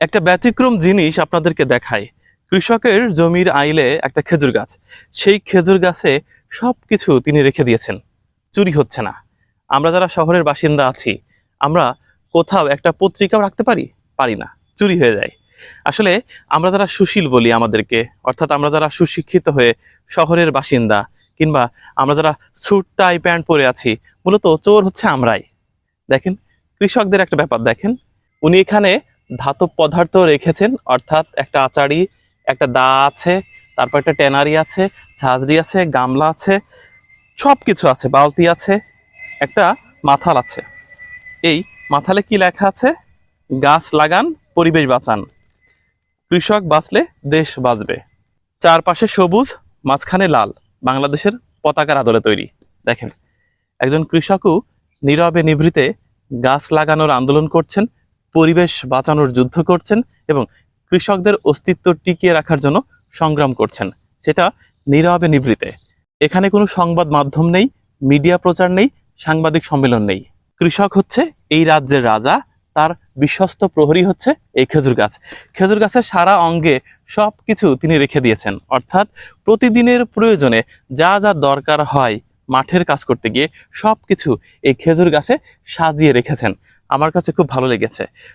একটা ব্যতিক্রম জিনিস আপনাদেরকে দেখায়। কৃষকের জমির আইলে একটা খেজুর গাছ, সেই খেজুর গাছে সবকিছু তিনি রেখে দিয়েছেন, চুরি হচ্ছে না। আমরা যারা শহরের বাসিন্দা আছি, আমরা কোথাও একটা পত্রিকাও রাখতে পারি? পারি না, চুরি হয়ে যায়। আসলে আমরা যারা সুশীল বলি আমাদেরকে, অর্থাৎ আমরা যারা সুশিক্ষিত হয়ে শহরের বাসিন্দা, কিংবা আমরা যারা স্যুট টাই প্যান্ট পরে আছি, মূলত চোর হচ্ছে আমরাই। দেখেন, কৃষকদের একটা ব্যাপার দেখেন, উনি এখানে ধাতব পদার্থ রেখেছেন, অর্থাৎ একটা আচারি, একটা দা আছে, তারপর একটা ট্যানারি আছে, ঝাঁঝরি আছে, গামলা আছে, সব কিছু আছে, বালতি আছে, একটা মাথাল আছে। এই মাথালে কি লেখা আছে? গাছ লাগান, পরিবেশ বাঁচান, কৃষক বাঁচলে দেশ বাঁচবে। চারপাশে সবুজ, মাঝখানে লাল, বাংলাদেশের পতাকার আদলে তৈরি। দেখেন, একজন কৃষকও নীরবে নিভৃতে গাছ লাগানোর আন্দোলন করছেন, পরিবেশ বাঁচানোর যুদ্ধ করছেন এবং কৃষকদের অস্তিত্ব টিকিয়ে রাখার জন্য সংগ্রাম করছেন, সেটা নীরবে নিভৃতে। এখানে কোনো সংবাদ মাধ্যম নেই, মিডিয়া প্রচার নেই, সাংবাদিক সম্মেলন নেই। কৃষক হচ্ছে এই রাজ্যের রাজা, তার বিশ্বস্ত প্রহরী হচ্ছে এই খেজুর গাছ। খেজুর গাছের সারা অঙ্গে সব কিছু তিনি রেখে দিয়েছেন, অর্থাৎ প্রতিদিনের প্রয়োজনে যা যা দরকার হয় মাঠের কাজ করতে গিয়ে সব কিছু এই খেজুর গাছে সাজিয়ে রেখেছেন। আমার কাছে খুব ভালো লেগেছে।